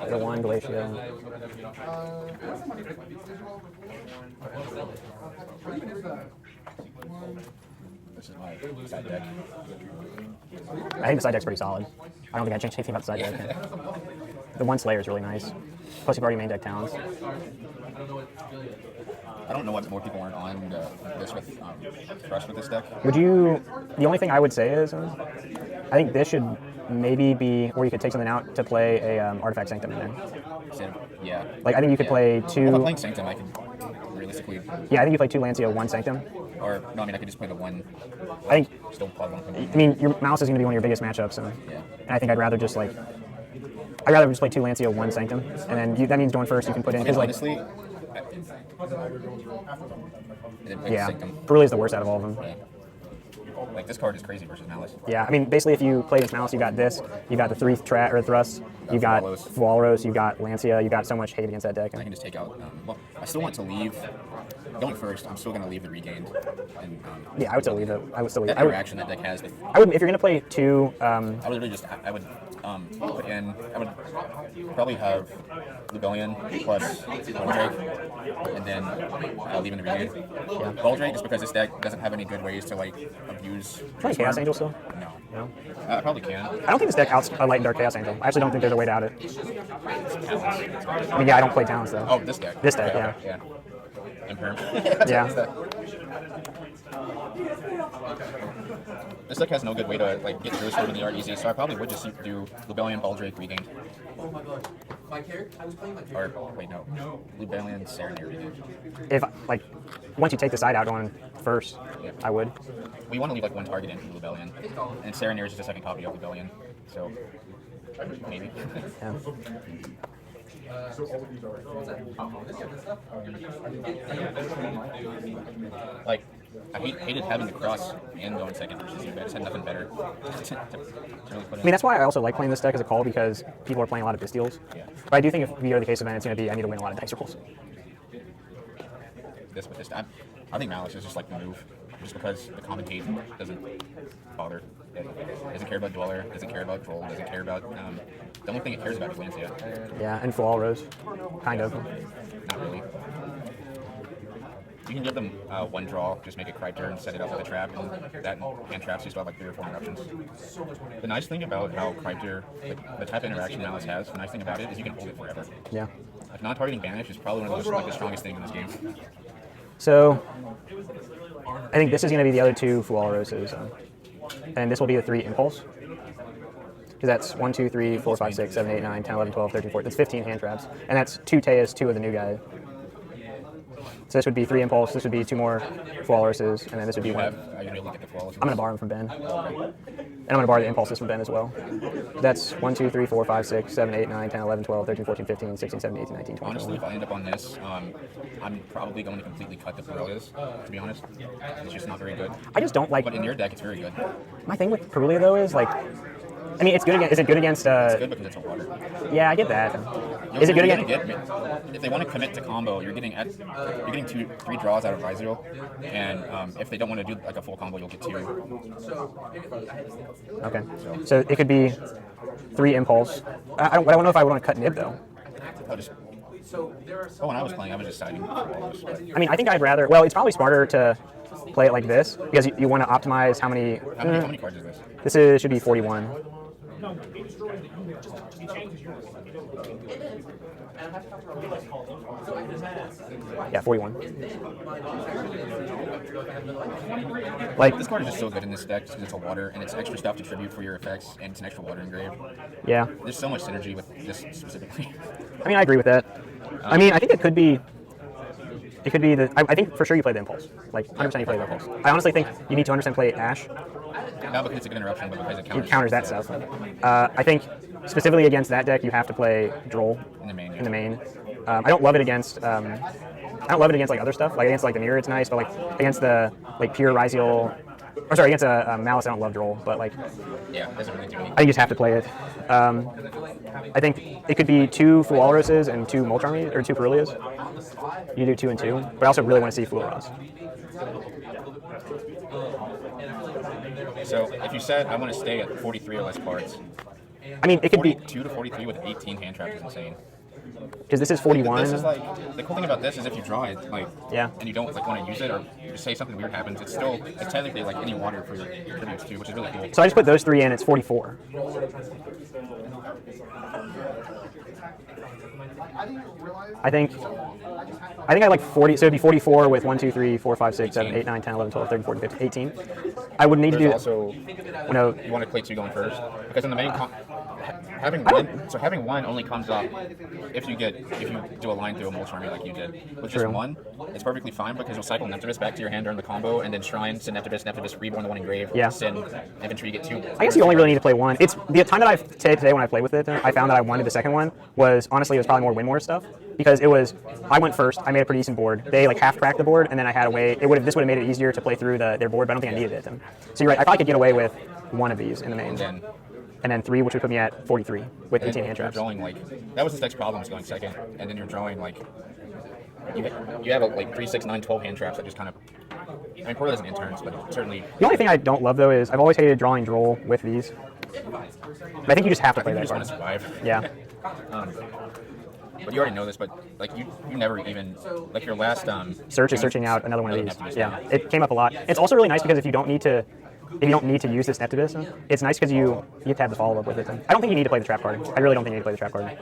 The one Glacier. This is my side deck. I think the side deck's pretty solid. I don't think I changed anything about the side deck. The one Slayer is really nice. Plus, you've already main deck Towns. I don't know what more people aren't on this with Crush with this deck. Would you? The only thing I would say is, I think this should maybe be where you could take something out to play a Artifact Sanctum in there. Yeah. Like I think you could play two. Well, if I'm playing Sanctum, I could realistically. Yeah, I think you play two Lancia, one Sanctum. Or no, I mean I could just play the one. I think. Still plug one. I mean, your mouse is going to be one of your biggest matchups, and I think I'd rather just like. I'd rather just play two Lancia, one Sanctum, and then that means going first. You can put in because like. Honestly. Yeah, Bruley is the worst out of all of them. Yeah. Like this card is crazy versus Malice. Yeah, I mean basically if you play against Malice, you got this, you got the three thrust, you got Walrus, you got Lancia, you got so much hate against that deck. I can just take out. Well, I still want to leave. Going first, I'm still going to leave the regained. And, yeah, I would still leave it. I would still leave it. That interaction that deck has with. I would if you're going to play two. I would really just. I would put in. I would probably have Rebellion plus Baldrake, and then leave in the regained. Yeah. Baldrake just because this deck doesn't have any good ways to like abuse. Try Chaos Angel still. No. I probably can. I don't think this deck outs Light and Dark Chaos Angel. I actually don't think there's a way to out it. I mean, yeah, I don't play Talents though. Oh, this deck. This deck, yeah. Imperm. Yeah. This deck has no good way to like get through this in the easy, so I probably would just do Rebellion, Baldrake, Regained. Oh my god. My character? I was playing my character. Or, wait, no. Rebellion, Serenade, Regained. If, like, once you take the side out on first, I would. We want to leave like one target in for Rebellion, and Serenade is just a second copy of Rebellion, so maybe. Yeah. So all of these are. Like, I hated having to cross and go in second versus you. I just had nothing better to really put in. I mean, that's why I also like playing this deck as a call because people are playing a lot of Bystials. Yeah. But I do think if we go to the case event, it's going to be I need to win a lot of dice rolls. I think Malice is just like the move, just because the commentate doesn't bother. It doesn't care about Dweller, doesn't care about Troll, doesn't care about. The only thing it cares about is Lancia. Yeah, and Walrus, kind of. Not really. You can give them one draw, just make a Cryptor and set it up with a trap, and that and traps you still have like 3 or 4 interruptions. The nice thing about how Cryptor, like, the type of interaction Malice has, the nice thing about it is you can hold it forever. Yeah. Like non-targeting banish is probably one of the strongest things in this game. So, I think this is going to be the other two Walruses, and this will be the 3 Impulse. Because that's 1, 2, 3, 4, 5, 6, 7, 8, 9, 10, 11, 12, 13, 14. That's 15 hand traps. And that's 2 Teas, 2 of the new guy. So this would be 3 Impulse, this would be 2 more Walruses, and then this would be 1. I usually get the Walruses. I'm going to borrow them from Ben. And I'm going to borrow the Impulses from Ben as well. That's 1, 2, 3, 4, 5, 6, 7, 8, 9, 10, 11, 12, 13, 14, 15, 16, 17, 18, 19, 20. Honestly, if I end up on this, I'm probably going to completely cut the Perulias, to be honest. It's just not very good. I just don't like... But in your deck, it's very good. My thing with Perulia, though, is like... I mean, it's good against... Is it good against... It's good because it's a water. Yeah, I get that. Is it good against... If they want to commit to combo, you're getting 3 draws out of Rizal, and if they don't want to do like a full combo, you'll get 2. Okay. So it could be 3 Impulse. I don't know if I want to cut Nib, though. When I was playing, I was just siding with Walrus. I mean, I think I'd rather... Well, it's probably smarter to play it like this, because you want to optimize how many... How many cards is this? This should be 41. Yeah, 41. Like, this card is just so good in this deck because it's a water and it's extra stuff to tribute for your effects and it's an extra water engrave. Yeah. There's so much synergy with this specifically. I mean, I agree with that. I mean, I think it could be the... I think for sure you play the Impulse. Like, 100% you play the Impulse. I honestly think you need to 100% play Ash. Not because it's a good interruption, but because it counters that stuff. I think specifically against that deck, you have to play Droll in the main. In the main. I don't love it against. I don't love it against like other stuff. Like against like the mirror, it's nice, but like against the like pure Rizal, or sorry, against a Malice, I don't love Droll. But like, yeah, it doesn't really do anything. I think you just have to play it. I think it could be 2 Walruses and 2 Molcharmies or 2 Perulias. You do 2 and 2, but I also really want to see Fulleros. So if you said I want to stay at 43 or less cards, I mean, it could be 42 to 43 with 18 hand traps is insane. because this is 41. This is like the cool thing about this is if you draw it like Yeah. and you don't like want to use it or just say something weird happens, it's technically like any water for your tributes too, which is really cool. So I just put those 3 in. It's 44. I think I like 40. So it'd be 44 with 1, 2, 3, 4, 5, 6, 7, 8, 9, 10, 11, 12, 13, 14, 15, 18. I would need to do Also, no. you want to play 2 going first because in the main having one only comes up if you do a line through a mulch army like you did. With just True. 1, it's perfectly fine because you'll cycle Neptibus back to your hand during the combo and then Shrine, Sin Neptibus, Reborn the one engraved, Yeah. Sin Infantry, you get 2. I guess you only really need to play 1. It's the time that I've today when I played with it, I found that I wanted the second one was honestly it was probably more Winmore stuff because it was I went first. I made a pretty decent board. They like half cracked the board and then I had a way. This would have made it easier to play through their board, but I don't think I needed it. So you're right. I probably could get away with 1 of these in the main. And then 3, which would put me at 43 with 18 hand traps. You're drawing like that was this deck's problem was going second, and then you're drawing like you have like 3, 6, 9, 12 hand traps that just kind of. I mean, Portal isn't interns, but certainly. The only thing I don't love though is I've always hated drawing Droll with these. But I think you just have to play You that just want to card. survive. Yeah. But you already know this, but like you never even like your last Search is searching out another one of these. Neptibus, Yeah, it came up a lot. It's also really nice because if you don't need to use this Neptibus, it's nice because you get to have the follow up with it. I don't think you need to play the trap card. I really don't think you need to play the trap card.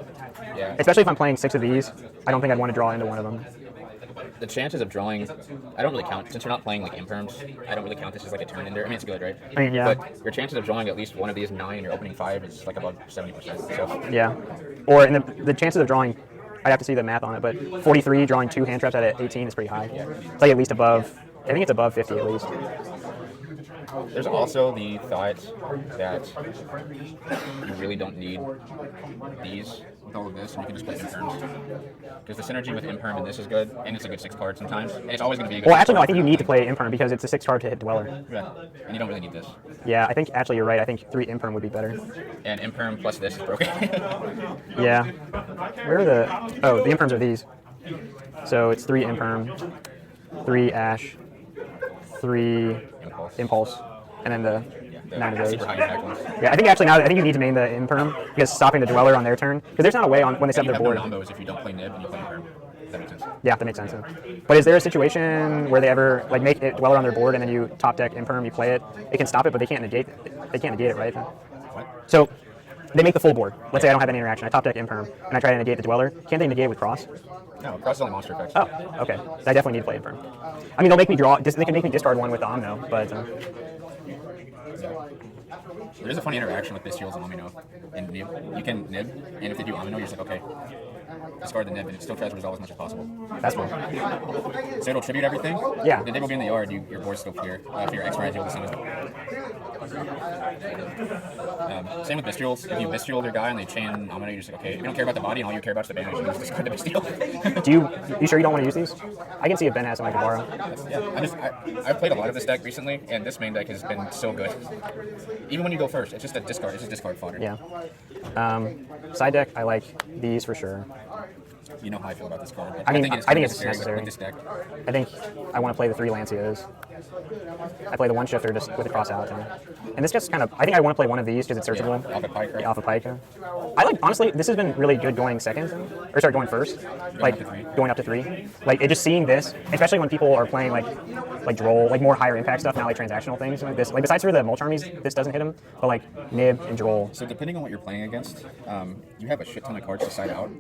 Yeah. Especially if I'm playing 6 of these, I don't think I'd want to draw into one of them. The chances of drawing, I don't really count since you're not playing like imperms. I don't really count this as like a turn ender. I mean, it's good, right? I mean, yeah. But your chances of drawing at least one of these 9 in your opening 5 is like above 70%. So Yeah. Or in the chances of drawing, I'd have to see the math on it, but 43 drawing 2 hand traps at 18 is pretty high. It's like at least above. I think it's above 50 at least. there's also the thought that you really don't need these with all of this, and you can just play imperms. Because the synergy with imperm and this is good, and it's a good 6 card sometimes, and it's always going to be a good. Well, actually, no. I think you need to play Imperm because it's a 6 card to hit Dweller. Yeah, and you don't really need this. Yeah, I think actually you're right. I think 3 Imperm would be better. And imperm plus this is broken. Yeah. Where are the? Oh, the Imperms are these. So it's 3 Imperm, 3 Ash, 3 Impulse, and then the 9 of those. Super high impact ones. Yeah, I think actually now I think you need to main the Imperm because stopping the Dweller on their turn because there's not a way on when they set You their have board. no combos if you don't play Nib and you play imperm. If that makes sense. Yeah, that makes sense. But is there a situation where they ever like make it Dweller on their board and then you top deck Imperm, you play it? It can stop it, but they can't negate. They can't negate it, right? What? So they make the full board. Let's say I don't have any interaction. I top deck Imperm and I try to negate the Dweller. Can't they negate it with Cross? No, cross is only monster effects. Oh, okay. I definitely need to play Imperm. I mean, they'll make me draw. They can make me discard one with the Omno, but. There is a funny interaction with Bystials and Omino and Nib. You can Nib, and if they do Omino, you're just like, okay, discard the Nib, and it still tries to resolve as much as possible. That's cool. So it'll tribute everything. Yeah. Then they will be in the yard, your board's still clear. If your X-Ray is able to summon. Same with Bystials. If you Bystial their guy and they chain Omino, you're just like, okay, you don't care about the body and all you care about is the banish, you just discard the Bystial. You sure you don't want to use these? I can see if Ben has some I can borrow. Yeah, I've played a lot of this deck recently, and this main deck has been so good. Even when you go first, it's just a discard. It's just discard fodder. Yeah. Side deck, I like these for sure. You know how I feel about this card. I think it's it's necessary. with this deck. I think I want to play the 3 Lancios. I play the 1 shifter just with a cross out. And this just kind of, I think I want to play one of these because it's searchable. Yeah, Alpha Pike, right? Yeah, Alpha Pike. I like, honestly, this has been really good going second, or sorry, going first. Like, going up to 3. Like, it just seeing this, especially when people are playing like Droll, like more higher impact stuff, not like transactional things like this. Like, besides for the Mulch Armies, this doesn't hit them, but like Nib and Droll. So depending on what you're playing against, you have a shit ton of cards to side out.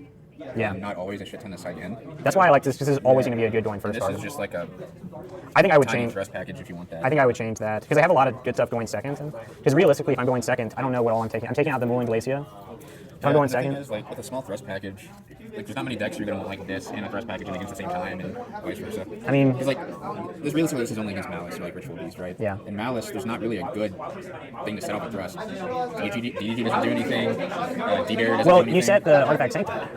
Yeah. And not always a shit ton to side in. That's why I like this, because this is always going to be a good going first This card. is just like a I think I would tiny change. thrust package if you want that. I think I would change that because I have a lot of good stuff going second. Because realistically, if I'm going second, I don't know what all I'm taking. I'm taking out the Mooling Glacia. If I'm going the second, thing is, like with a small thrust package, like there's not many decks you're gonna want like this and a thrust package against the same time and vice versa. I mean, Because like, this realistically this is only against Malice or like Ritual Beast, right? Yeah. In Malice, there's not really a good thing to set up a thrust. DDT doesn't do anything. D-Barrier doesn't do anything. you set the Artifact Sanctum.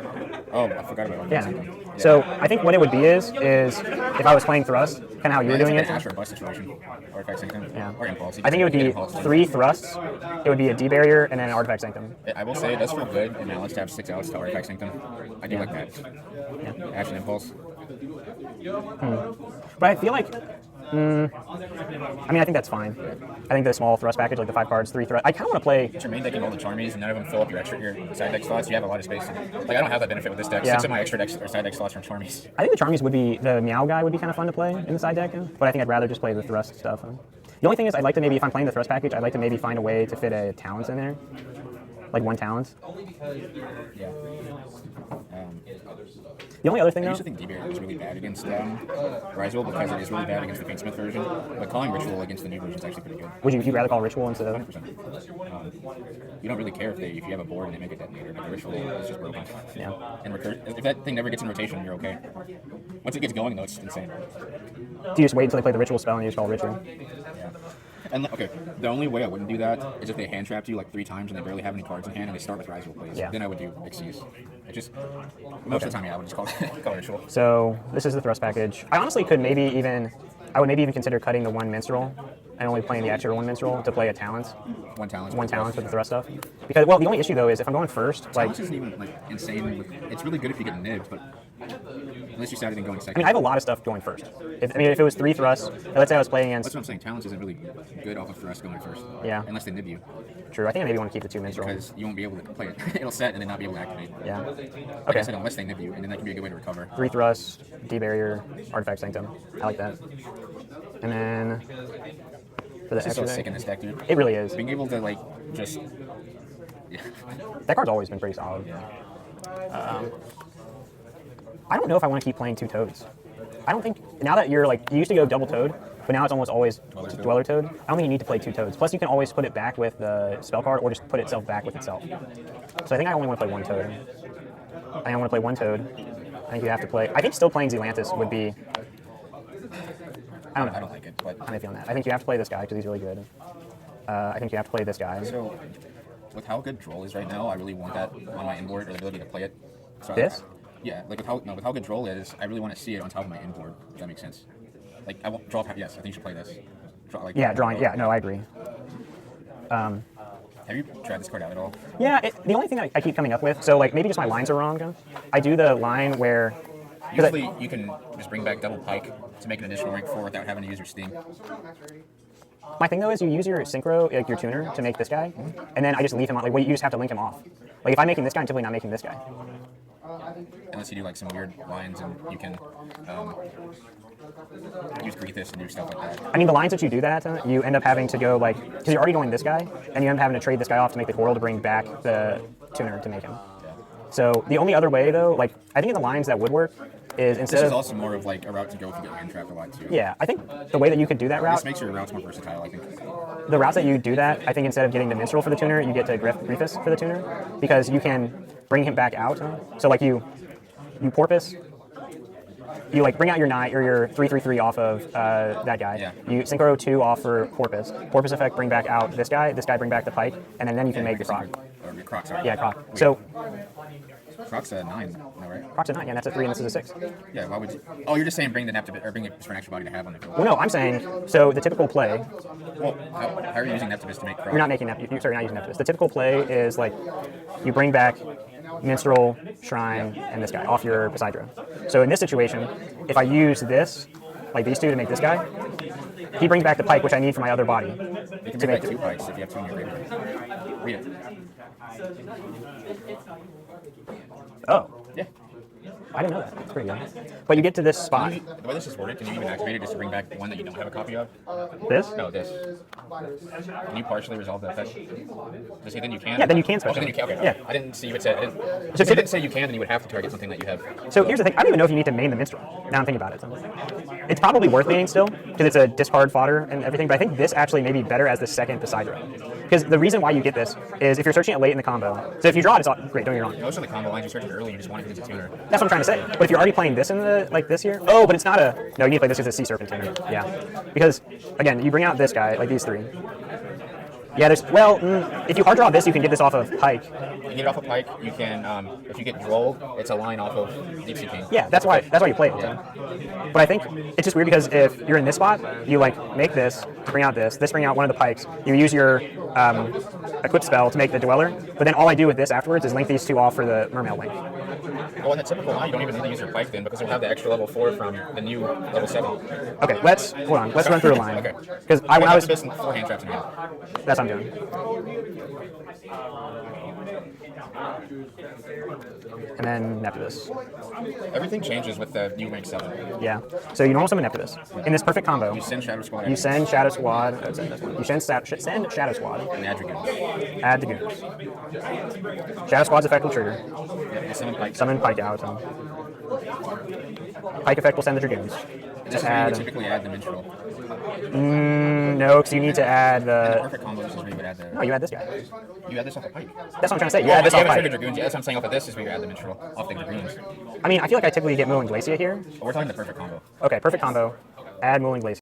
Oh, I forgot about Yeah. that. So I think what it would be is if I was playing thrust, kind of how you were doing it's it. like an Ash or a Bust situation. Artifact Sanctum. Yeah. Or Impulse. I think it would be Impulse. 3 thrusts. It would be a D barrier and then an Artifact Sanctum. I will say it does feel good in Malice to have 6 outs to Artifact Sanctum. I do like that. Yeah. Ash and Impulse. But I feel like I mean, I think that's fine. I think the small thrust package, like the 5 cards, 3 thrust. I kind of want to play. It's your main deck and all the charmies, and none of them fill up your side deck slots. You have a lot of space. Like I don't have that benefit with this deck. Yeah. 6 of my extra decks or side deck slots from charmies. I think the Charmies would be, the Meow guy would be kind of fun to play in the side deck, but I think I'd rather just play the thrust stuff. The only thing is, I'd like to maybe, if I'm playing the thrust package, I'd like to maybe find a way to fit a Talons in there. Like 1 Talons. Yeah. The only other thing I though, used to think D-Barrier was really bad against Rizal because it is really bad against the Paintsmith version, but calling Ritual against the new version is actually pretty good. would you rather call Ritual instead of? 100%. You don't really care if you have a board and they make a detonator. Like, the Ritual is just broken. Yeah. And if that thing never gets in rotation, you're okay. Once it gets going, though, it's insane. Do you just wait until they play the Ritual spell and you just call Ritual? Yeah. And okay, the only way I wouldn't do that is if they hand trapped you like 3 times and they barely have any cards in hand and they start with Rizal plays. Yeah. Then I would do Xyz. It just most of the time, yeah, I would just call Ritual. So this is the thrust package. I honestly could maybe even, I would maybe even consider cutting the 1 Minstrel and only playing the extra 1 Minstrel to play a Talons. 1 Talons. 1 Talons with the thrust stuff. Because, well, the only issue though is if I'm going first, like, Talons isn't even like insane. It's really good if you get nibbed, but unless you started going I second. mean, I have a lot of stuff going first. If it was 3 thrusts, let's say I was playing That's against, what I'm saying. Talons isn't really good off of thrust going first. Yeah. Unless they nib you, true, I think I maybe want to keep the 2 Minstrel. because you won't be able to play it. It'll set and then not be able to activate. Yeah. Like I Okay. said, unless they nib you, and then that can be a good way to recover. 3 thrusts, D-Barrier, Artifact Sanctum. I like that. And then for the It's just so extra sick in deck, this deck, dude. it really is. Being able to like just That card's always been pretty solid. I don't know if I want to keep playing 2 Toads. I don't think, now that you're like, you used to go double Toad, but now it's almost always Dweller Toad. I don't think you need to play 2 Toads. Plus you can always put it back with the spell card or just put itself back with itself. So I think I only want to play 1 Toad. I want to play 1 Toad. I think you have to play, I think still playing Zelantis would be, I don't know. I don't like it, but How do you feel on that? I think you have to play this guy because he's really good. I think you have to play this guy. so with how good Droll is right now, I really want that on my inboard or the ability to play it. So This? Yeah, like with how good Droll is, I really want to see it on top of my inboard. If that makes sense. Like I won't draw. Yes, I think you should play this. Like, Yeah, drawing. Yeah, no, I agree. Have you tried this card out at all? Yeah, the only thing I keep coming up with, so like maybe just my lines are wrong. I do the line where, Usually you can just bring back double pike to make an additional rank 4 without having to use your sting. my thing though is you use your synchro, like your tuner, to make this guy, and then I just leave him on. Like, well, you just have to link him off. Like if I'm making this guy, I'm typically not making this guy. Unless you do like some weird lines and you can use Greethis and do stuff like that. I mean, the lines that you do that, you end up having to go like, because you're already going this guy, and you end up having to trade this guy off to make the coral to bring back the tuner to make him. So the only other way though, like I think in the lines that would work is instead This is of, also more of like a route to go if you get land trapped a lot too. yeah, I think the way that you could do that route, This makes your routes more versatile, I think. the routes that you do that, I think instead of getting the Minstrel for the tuner, you get to Griffiths for the tuner, because you can bring him back out. So like you Porpoise, you like bring out your 9 or your 3/3/3 off of that guy. Yeah. You synchro 2 off for Porpoise. Porpoise effect, bring back out this guy bring back the pike, and then you can make your Croc. Or your Croc, sorry. Yeah, Croc. Wait, So Croc's a 9, no, right? Croc's a 9, yeah, and that's a 3 and this is a 6. Yeah, why would you? Oh, you're just saying bring the Neptibus, or bring it for an extra body to have on the field. Well, no, I'm saying, so the typical play, Well, how are you using Neptibus to make Croc? you're not making Neptune, sorry, you're not using Neptune. The typical play is like, you bring back Minstrel, Shrine, and this guy off your Poseidra. So in this situation, if I use this, like these 2 to make this guy, he brings back the pike, which I need for my other body. You can make like 2 pikes if you have 2 in your graveyard. Read it. Oh, Yeah. I didn't know that. That's pretty good. But you get to this spot. The way this is worded, can you even activate it just to bring back one that you don't have a copy of? This? No, this. Can you partially resolve that effect? Just say then you can? Yeah, then you can Okay, special. then you can. Okay. Yeah. I didn't see what said. So It didn't say you can, then you would have to target something that you have. So here's the thing. I don't even know if you need to main the Minstrel. Now I'm thinking about it. It's probably worth maining still, because it's a discard fodder and everything, but I think this actually may be better as the second Poseidra. Because the reason why you get this is if you're searching it late in the combo. So if you draw it, it's all great, don't get me wrong. Most of the combo lines you search it early, you just want it because it's a tuner. That's what I'm trying to say. But if you're already playing this in the, like this here, oh, but it's not a, no, you need to play this as a Sea Serpent tuner. Yeah. Because, again, you bring out this guy, like these 3. Yeah, there's, well, if you hard draw this, you can get this off of Pike. You can get it off a pike. You can, if you get Droll, it's a line off of Deep Sea King. Yeah, that's why you play it. Yeah. But I think it's just weird because if you're in this spot, you like make this, bring out this bring out one of the pikes. You use your equip spell to make the Dweller, but then all I do with this afterwards is link these 2 off for the Mermail link. Well, in the typical line, you don't even need to use your pike then because you'll have the extra level 4 from the new level 7. Okay, let's hold on. Let's run through a line. Okay. Because when I was this 4 hand traps in hand. that's what I'm doing. And then Neptulus. Everything changes with the new rank 7. Yeah. So you normal summon Neptulus. In this perfect combo, You send Shadow Squad. you send Shadow Squad. You send Shadow Squad. and add Dragoons. Add the goons. Shadow Squad's effect will trigger. You summon Pike. Summon Pike out. And Pike effect will send the Dragoons. This is where you would typically add the Minstrel. No, because you need to add And the. the perfect combo is where you would add the. No, you add this guy. You add this off the Pike. That's what I'm trying to say. You add this you off haven't triggered Pike. Dragoons yet. That's what I'm saying. Off of this is where you add the Minstrel off the Dragoons. I mean, I feel like I typically get Moon Glacia here. But we're talking the perfect combo. Okay, perfect combo. Add Mooling Glacier.